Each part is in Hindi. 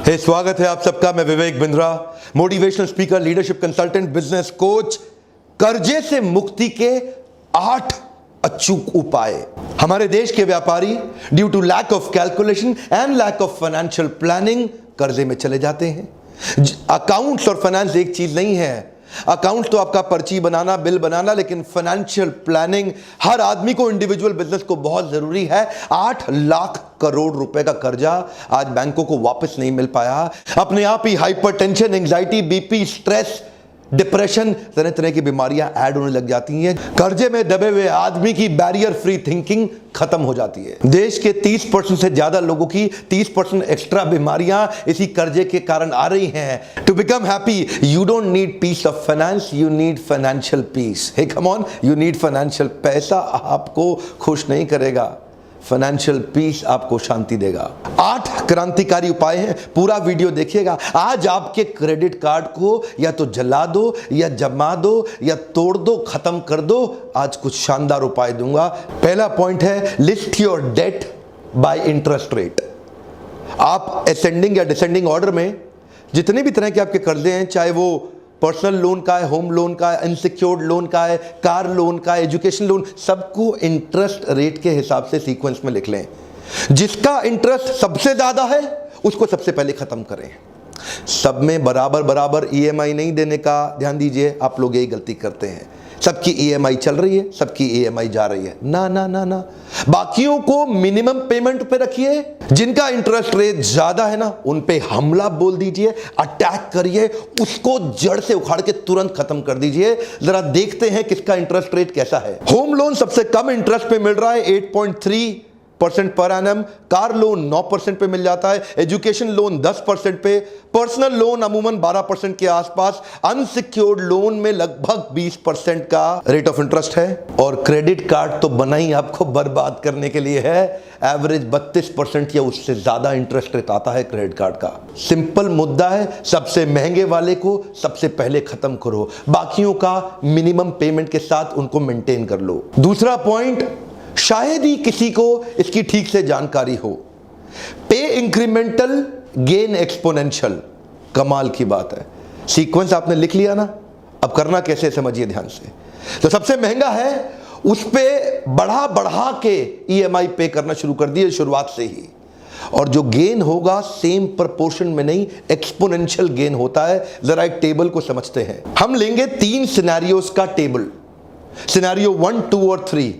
स्वागत है आप सबका। मैं Vivek Bindra, motivational speaker, leadership consultant, business coach. कर्जे से मुक्ति के 8 अचूक उपाय। हमारे देश के व्यापारी due to lack of calculation and lack of financial planning कर्जे में चले जाते हैं। अकाउंट्स और फाइनेंस एक चीज नहीं है। अकाउंट तो आपका पर्ची बनाना, बिल बनाना, लेकिन फाइनेंशियल प्लानिंग हर आदमी को, इंडिविजुअल बिजनेस को बहुत जरूरी है। 8 लाख करोड़ रुपए का कर्जा आज बैंकों को वापस नहीं मिल पाया। अपने आप ही hypertension, anxiety, BP, stress, depression, तरह तरह की बीमारियां ऐड होने लग जाती हैं। कर्जे में दबे हुए आदमी की बैरियर फ्री थिंकिंग खत्म हो जाती है। देश के 30% से ज्यादा लोगों की 30% एक्स्ट्रा बीमारियां इसी कर्जे के कारण आ रही हैं। To become happy you don't need peace of finance, you need financial peace. Hey come on, you need financial. पैसा आपको खुश नहीं करेगा, फाइनेंशियल पीस आपको शांति देगा। 8 क्रांतिकारी उपाय हैं, पूरा वीडियो देखिएगा। आज आपके क्रेडिट कार्ड को या तो जला दो, या जमा दो, या तोड़ दो, खत्म कर दो। आज कुछ शानदार उपाय दूंगा। पहला पॉइंट है, list your debt by interest rate. आप असेंडिंग या डिसेंडिंग ऑर्डर में जितने भी तरह के आपके कर्जे हैं, चाहे वो पर्सनल लोन का है, होम लोन का है, अनसिक्योर्ड लोन का है, कार लोन का है, एजुकेशन लोन, सबको इंटरेस्ट रेट के हिसाब से सीक्वेंस में लिख लें। जिसका इंटरेस्ट सबसे ज्यादा है उसको सबसे पहले खत्म करें। सब में बराबर बराबर ईएमआई नहीं देने का ध्यान दीजिए। आप लोग यही गलती करते हैं। सबकी ईएमआई चल रही है, सबकी ईएमआई जा रही है। ना ना ना ना, बाकियों को मिनिमम पेमेंट पे रखिए। जिनका इंटरेस्ट रेट ज्यादा है ना, उन पे हमला बोल दीजिए, अटैक करिए, उसको जड़ से उखाड़ के तुरंत खत्म कर दीजिए। जरा देखते हैं किसका इंटरेस्ट रेट कैसा है। होम लोन सबसे कम इंटरेस्ट पे मिल रहा है, 8.3% पर एनम। कार लोन 9% पे मिल जाता है, एजुकेशन लोन 10% पे, पर्सनल लोन अमूमन 12% के आसपास, अनसिक्योर्ड लोन में लगभग 20% का रेट ऑफ इंटरेस्ट है। और क्रेडिट कार्ड तो बना ही आपको बर्बाद करने के लिए है। एवरेज 32% या उससे ज्यादा इंटरेस्ट रेट आता है क्रेडिट कार्ड का। सिंपल मुद्दा है, सबसे महंगे वाले को सबसे पहले खत्म करो, बाकियों का मिनिमम पेमेंट के साथ उनको मेंटेन कर लो। दूसरा पॉइंट, शायद ही किसी को इसकी ठीक से जानकारी हो, पे इंक्रीमेंटल गेन एक्सपोनेंशियल। कमाल की बात है। सीक्वेंस आपने लिख लिया ना, अब करना कैसे समझिए ध्यान से। तो सबसे महंगा है, उस पे बढ़ा बढ़ा के ईएमआई पे करना शुरू कर दिए शुरुआत से ही। और जो गेन होगा सेम प्रोपोर्शन में नहीं, एक्सपोनेंशियल गेन होता है। जरा एक टेबल को समझते हैं। हम लेंगे 3 सिनेरियोस का टेबल, सिनेरियो 1, 2 और 3।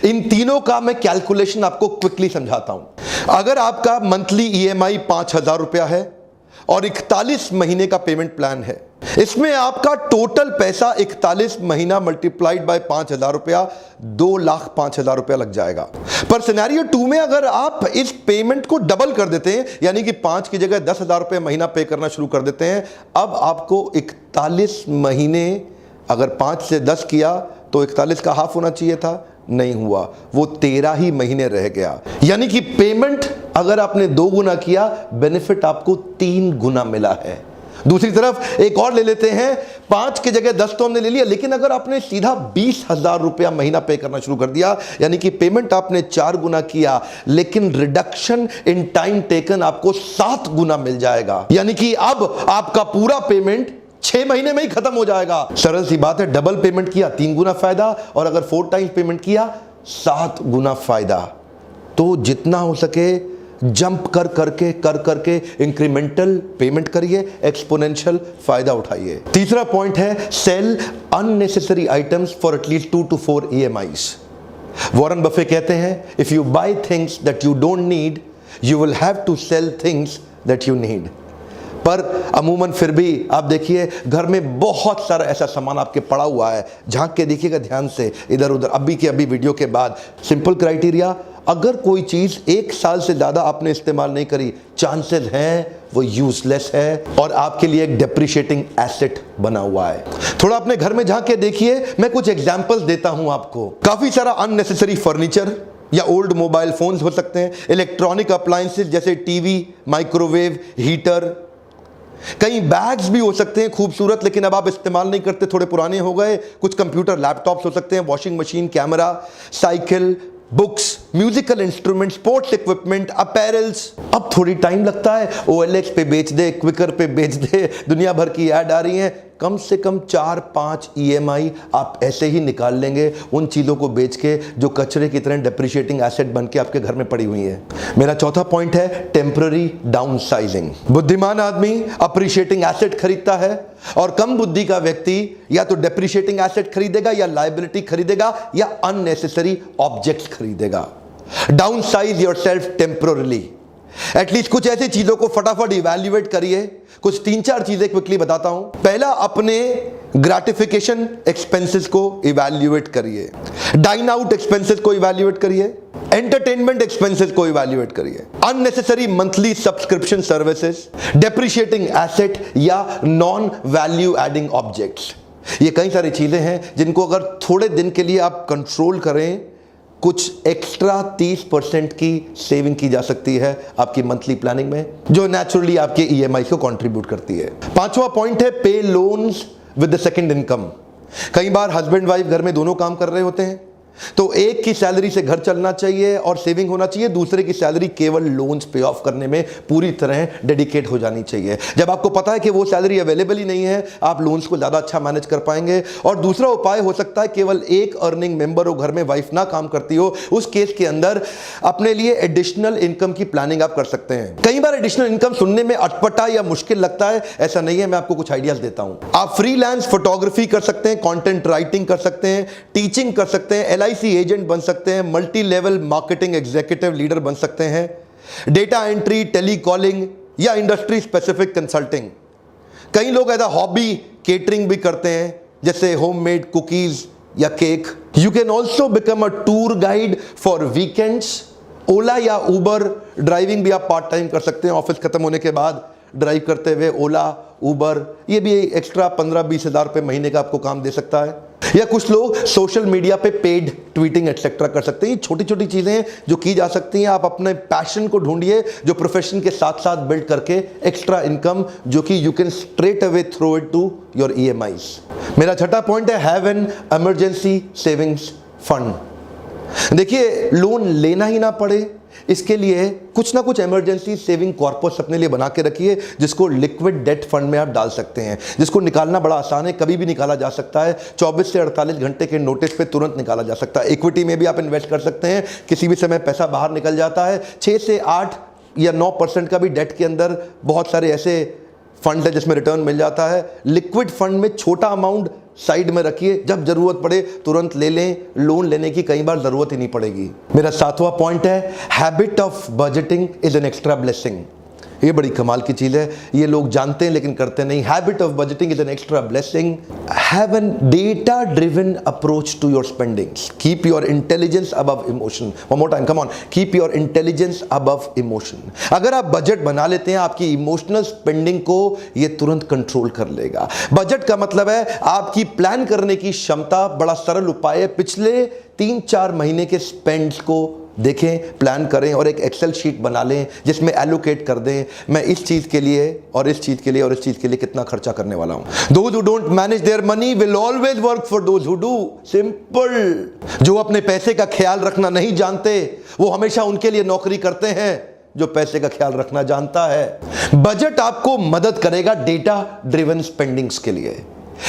इन तीनों का मैं कैलकुलेशन आपको क्विकली समझाता हूं। अगर आपका मंथली ईएमआई 5000 रुपया है और 41 महीने का पेमेंट प्लान है, इसमें आपका टोटल पैसा 41 महीना मल्टीप्लाइड बाय 5000 रुपया 2,05,000 रुपया लग जाएगा। पर सिनेरियो 2 में अगर आप इस पेमेंट को डबल कर देते हैं, यानी कि 5 की जगह 10,000 रुपये महीना पे करना शुरू कर देते हैं, अब आपको 41 महीने, अगर 5 से 10 किया तो 41 का हाफ होना चाहिए था, नहीं हुआ, वो 13 ही महीने रह गया। यानी कि पेमेंट अगर आपने 2 गुना किया, बेनिफिट आपको 3 गुना मिला है। दूसरी तरफ एक और ले लेते हैं, 5 की जगह 10 तो हमने ले लिया, लेकिन अगर आपने सीधा 20,000 रुपया महीना पे करना शुरू कर दिया, यानी कि पेमेंट आपने 4 गुना किया, लेकिन रिडक्शन इन टाइम टेकन आपको 7 गुना मिल जाएगा। यानी कि अब आपका पूरा पेमेंट 6 महीने में ही खत्म हो जाएगा। सरल सी बात है, डबल पेमेंट किया 3 गुना फायदा, और अगर 4 टाइम्स पेमेंट किया 7 गुना फायदा। तो जितना हो सके जंप कर करके इंक्रीमेंटल पेमेंट करिए, एक्सपोनेंशियल फायदा उठाइए। तीसरा पॉइंट है, sell unnecessary items for at least 2 to 4 EMIs। Warren Buffett कहते हैं, if you buy things that you don't need, you will have to sell things that you need. पर अमूमन फिर भी आप देखिए, घर में बहुत सारा ऐसा सामान आपके पड़ा हुआ है, झांक के देखिएगा ध्यान से इधर उधर। अभी के अभी वीडियो के बाद सिंपल क्राइटेरिया, अगर कोई चीज 1 साल से ज्यादा आपने इस्तेमाल नहीं करी, चांसेस हैं वो यूजलेस है और आपके लिए एक डेप्रिशिएटिंग एसेट बना हुआ है। थोड़ा अपने घर में झांक के देखिए। मैं कुछ एग्जांपल्स देता हूं आपको। काफी सारा अननेसेसरी फर्नीचर या ओल्ड मोबाइल फोन्स हो सकते हैं, इलेक्ट्रॉनिक अप्लायंसेस जैसे टीवी, माइक्रोवेव, हीटर, कई बैग्स भी हो सकते हैं खूबसूरत, लेकिन अब आप इस्तेमाल नहीं करते, थोड़े पुराने हो गए। कुछ कंप्यूटर लैपटॉप्स हो सकते हैं, washing machine, camera, cycle, books, musical instrument, sports equipment, apparels. अब थोड़ी टाइम लगता है, OLX पे बेच दे, क्विकर पे बेच दे, दुनिया भर की ऐड आ रही है। कम से कम 4-5 EMI आप ऐसे ही निकाल लेंगे उन चीज़ों को बेच के जो कचरे की तरह डेप्रिशिएटिंग एसेट बन के आपके घर में पड़ी हुई है। मेरा चौथा पॉइंट है टेम्पररी डाउनसाइजिंग। बुद्धिमान आदमी अप्रिशिएटिंग एसेट खरीदता है और कम बुद्धि का व्यक्ति या तो डेप्रिशिएटिंग एसेट खरीदेगा या लायबिलिटी खरीदेगा या अननेसेसरी ऑब्जेक्ट्स खरीदेगा। डाउनसाइज योरसेल्फ टेम्पररीली। एटलीस्ट कुछ ऐसी चीजों को फटाफट इवैल्यूएट करिए। कुछ 3-4 चीजें क्विकली बताता हूं। पहला, अपने ग्रेटिफिकेशन एक्सपेंसेस को इवैल्यूएट करिए, डाइन आउट एक्सपेंसेस को इवैल्यूएट करिए, एंटरटेनमेंट एक्सपेंसेस को इवैल्यूएट करिए, unnecessary monthly subscription services, depreciating asset या नॉन वैल्यू एडिंग ऑब्जेक्ट्स। ये कई सारी चीजें हैं जिनको अगर थोड़े दिन के लिए आप कंट्रोल करें, कुछ एक्स्ट्रा 30% की सेविंग की जा सकती है आपकी मंथली प्लानिंग में, जो नेचुरली आपके EMI को कंट्रीब्यूट करती है। 5वां पॉइंट है पे loans with the second income. कई बार हस्बैंड वाइफ घर में दोनों काम कर रहे होते हैं, तो एक की सैलरी से घर चलना चाहिए और सेविंग होना चाहिए, दूसरे की सैलरी केवल लोन्स पे ऑफ करने में पूरी तरह डेडिकेट हो जानी चाहिए। जब आपको पता है कि वो सैलरी अवेलेबल ही नहीं है, आप लोन्स को ज़्यादा अच्छा मैनेज कर पाएंगे। और दूसरा उपाय हो सकता है, केवल एक अर्निंग मेंबर हो घर में, वाइफ ना काम करती हो, उस केस के अंदर अपने लिए एडिशनल इनकम की प्लानिंग आप कर सकते हैं। कई बार एडिशनल इनकम सुनने में अटपटा या मुश्किल लगता है, ऐसा नहीं है। मैं आपको कुछ आइडियाज देता हूं। आप फ्रीलांस फोटोग्राफी कर सकते हैं, कंटेंट राइटिंग कर सकते हैं, टीचिंग कर सकते हैं, LIC एजेंट बन सकते हैं, multi level marketing executive leader बन सकते हैं, डेटा एंट्री, टेलीकॉलिंग या इंडस्ट्री स्पेसिफिक कंसल्टिंग। कई लोग एज अ हॉबी केटरिंग भी करते हैं, जैसे होममेड कुकीज या cake. You can also become a tour guide for weekends. Ola या उबर ड्राइविंग भी आप पार्ट टाइम कर सकते हैं, ऑफिस खत्म होने के बाद ड्राइव करते हुए। ओला, उबर, ये भी एक्स्ट्रा 15-20 हज़ार रुपये महीने का आपको काम दे सकता है। या कुछ लोग सोशल मीडिया पे पेड ट्वीटिंग एक्सेट्रा कर सकते हैं। ये छोटी छोटी चीजें जो की जा सकती हैं। आप अपने पैशन को ढूंढिए जो प्रोफेशन के साथ साथ बिल्ड करके एक्स्ट्रा इनकम जो कि you can straight away throw it to your EMIs। मेरा छठा पॉइंट है have an emergency savings fund. देखिए, लोन लेना ही ना पड़े इसके लिए कुछ ना कुछ इमरजेंसी सेविंग कॉर्पस अपने लिए बना के रखिए, जिसको लिक्विड डेट फंड में आप डाल सकते हैं, जिसको निकालना बड़ा आसान है, कभी भी निकाला जा सकता है। 24 से 48 घंटे के नोटिस पे तुरंत निकाला जा सकता है। इक्विटी में भी आप इन्वेस्ट कर सकते हैं, किसी भी समय पैसा बाहर निकल जाता है। 6 से 8 या 9% का भी डेट के अंदर बहुत सारे ऐसे फंड है जिसमें रिटर्न मिल जाता है। लिक्विड फंड में छोटा अमाउंट साइड में रखिए, जब जरूरत पड़े तुरंत ले लें। लोन लेने की कई बार जरूरत ही नहीं पड़ेगी। मेरा 7वां पॉइंट है habit of budgeting is an extra blessing. ये बड़ी कमाल की चीज है, ये लोग जानते हैं लेकिन करते नहीं। Habit of budgeting is an extra blessing. Have an data driven approach to your spendings. Keep your intelligence above emotion. One more time, come on, keep your intelligence above emotion. अगर आप बजट बना लेते हैं, आपकी इमोशनल स्पेंडिंग को ये तुरंत कंट्रोल कर लेगा। बजट का मतलब है आपकी प्लान करने की क्षमता। बड़ा सरल उपाय है, पिछले 3-4 महीने के स्पेंड्स को देखें, प्लान करें और एक एक्सेल शीट बना लें जिसमें एलोकेट कर दें, मैं इस चीज के लिए और इस चीज के लिए और इस चीज के लिए कितना खर्चा करने वाला हूं। Those who don't manage their money will always work for those who do. Simple। जो अपने पैसे का ख्याल रखना नहीं जानते वो हमेशा उनके लिए नौकरी करते हैं जो पैसे का ख्याल रखना जानता है। बजट आपको मदद करेगा डेटा ड्रिवन स्पेंडिंग्स के लिए।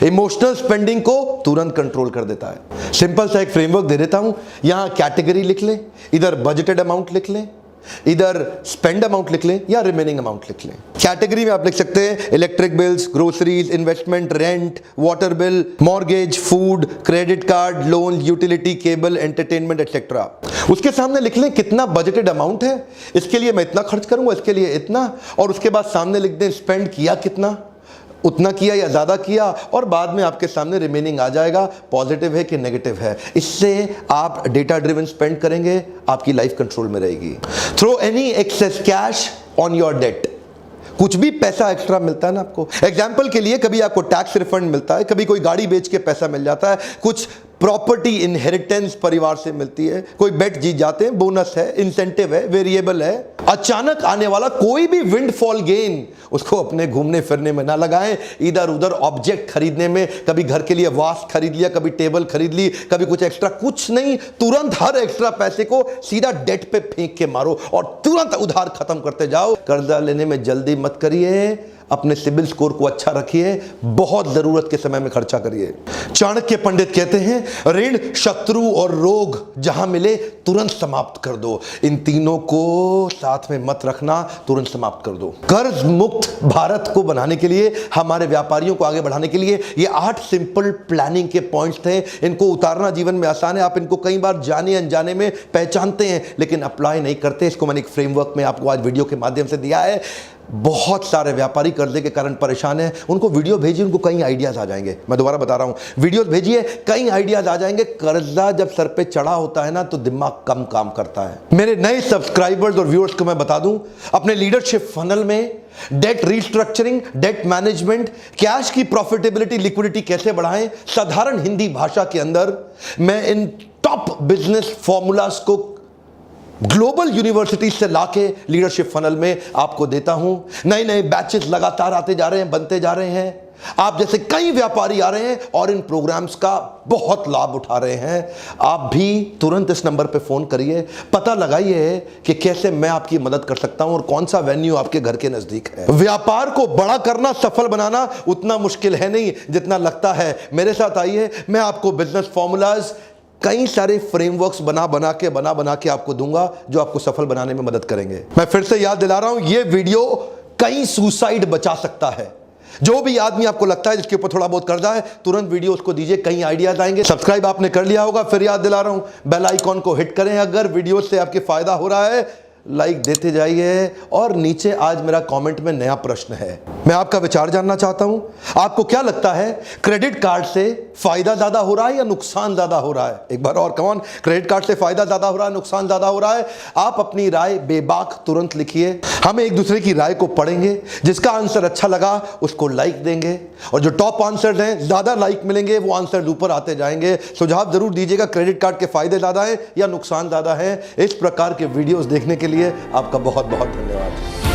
इमोशनल स्पेंडिंग को तुरंत कंट्रोल कर देता है। सिंपल सा एक फ्रेमवर्क दे देता हूं, यहां कैटेगरी लिख लें, इधर बजटेड अमाउंट लिख लें, इधर स्पेंड अमाउंट लिख लें या रिमेनिंग अमाउंट लिख लें। कैटेगरी में आप लिख सकते हैं electric bills, groceries, investment, rent, water bill, mortgage, food, credit card, loan, utility, cable, entertainment etcetera. उसके सामने लिख लें कितना बजटेड अमाउंट है, इसके लिए मैं इतना खर्च करूंगा, इसके लिए इतना, और उसके बाद सामने लिख दें स्पेंड किया कितना, उतना किया या ज्यादा किया, और बाद में आपके सामने रिमेनिंग आ जाएगा, पॉजिटिव है कि नेगेटिव है। इससे आप डेटा ड्रिवन स्पेंड करेंगे, आपकी लाइफ कंट्रोल में रहेगी। Throw any excess cash on your debt. कुछ भी पैसा एक्स्ट्रा मिलता है ना आपको, एग्जाम्पल के लिए कभी आपको टैक्स रिफंड मिलता है, कभी कोई गाड़ी बेच के पैसा मिल जाता है, कुछ प्रॉपर्टी इनहेरिटेंस परिवार से मिलती है, कोई बेट जीत जाते हैं, बोनस है, इंसेंटिव है, वेरिएबल है। अचानक आने वाला कोई भी विंडफॉल गेन उसको अपने घूमने फिरने में ना लगाएं, इधर उधर ऑब्जेक्ट खरीदने में, कभी घर के लिए वास खरीद लिया, कभी टेबल खरीद ली, कभी कुछ एक्स्ट्रा, कुछ नहीं, तुरंत हर एक्स्ट्रा पैसे को सीधा डेट पे फेंक के मारो और तुरंत उधार खत्म करते जाओ। कर्जा लेने में जल्दी मत करिए, अपने सिबिल स्कोर को अच्छा रखिए, बहुत जरूरत के समय में खर्चा करिए। चाणक्य पंडित कहते हैं ऋण, शत्रु और रोग जहां मिले तुरंत समाप्त कर दो। इन तीनों को साथ में मत रखना, तुरंत समाप्त कर दो। कर्ज मुक्त भारत को बनाने के लिए, हमारे व्यापारियों को आगे बढ़ाने के लिए ये 8 सिंपल प्लानिंग के पॉइंट्स थे। इनको उतारना जीवन में आसान है। आप इनको कई बार जाने अनजाने में पहचानते हैं लेकिन अप्लाई नहीं करते। इसको मैंने एक फ्रेमवर्क में आपको आज वीडियो के माध्यम से दिया है। बहुत सारे व्यापारी कर्जे के कारण परेशान हैं, उनको वीडियो भेजिए, उनको कई आइडियाज आ जाएंगे। मैं दोबारा बता रहा हूं, वीडियो भेजिए, कई आइडियाज आ जाएंगे। कर्जा जब सर पे चढ़ा होता है ना तो दिमाग कम काम करता है। मेरे नए सब्सक्राइबर्स और व्यूअर्स को मैं बता दूं, अपने लीडरशिप फनल में debt restructuring, debt management, cash की प्रॉफिटेबिलिटी, लिक्विडिटी कैसे बढ़ाएं, साधारण हिंदी भाषा के अंदर मैं इन टॉप बिजनेस फॉर्मूलाज को ग्लोबल यूनिवर्सिटी से लाके लीडरशिप फनल में आपको देता हूं। नए नए बैचेस लगातार आते जा रहे हैं, बनते जा रहे हैं। आप जैसे कई व्यापारी आ रहे हैं और इन प्रोग्राम्स का बहुत लाभ उठा रहे हैं। आप भी तुरंत इस नंबर पे फोन करिए, पता लगाइए कि कैसे मैं आपकी मदद कर सकता हूं और कौन सा वेन्यू आपके घर के नजदीक है। व्यापार को बड़ा करना, सफल बनाना उतना मुश्किल है नहीं जितना लगता है। मेरे साथ आइए, मैं आपको बिजनेस फॉर्मूलाज, कई सारे फ्रेमवर्क्स बना के आपको दूंगा जो आपको सफल बनाने में मदद करेंगे। मैं फिर से याद दिला रहा हूं, यह वीडियो कई सुसाइड बचा सकता है। जो भी आदमी आपको लगता है जिसके ऊपर थोड़ा बहुत कर्जा है, तुरंत वीडियो उसको दीजिए, कई आइडियाज आएंगे। सब्सक्राइब आपने कर लिया होगा, फिर याद दिला रहा हूं, बेल आइकॉन को हिट करें। अगर वीडियो से आपके फायदा हो रहा है, लाइक देते जाइए। और नीचे आज मेरा कमेंट में नया प्रश्न है, मैं आपका विचार जानना चाहता हूं। आपको क्या लगता है, क्रेडिट कार्ड से फायदा ज्यादा हो रहा है या नुकसान ज्यादा हो रहा है? एक बार और कौन, क्रेडिट कार्ड से फायदा ज्यादा हो रहा है, नुकसान ज्यादा हो रहा है? आप अपनी राय बेबाक तुरंत लिखिए। हम एक दूसरे की राय को पढ़ेंगे, जिसका आंसर अच्छा लगा उसको लाइक देंगे और जो टॉप आंसर हैं, ज्यादा लाइक मिलेंगे, वो आंसर ऊपर आते जाएंगे। सुझाव जरूर दीजिएगा, क्रेडिट कार्ड के फायदे ज्यादा हैं या नुकसान ज्यादा है। इस प्रकार के वीडियोस देखने के लिए आपका बहुत बहुत धन्यवाद।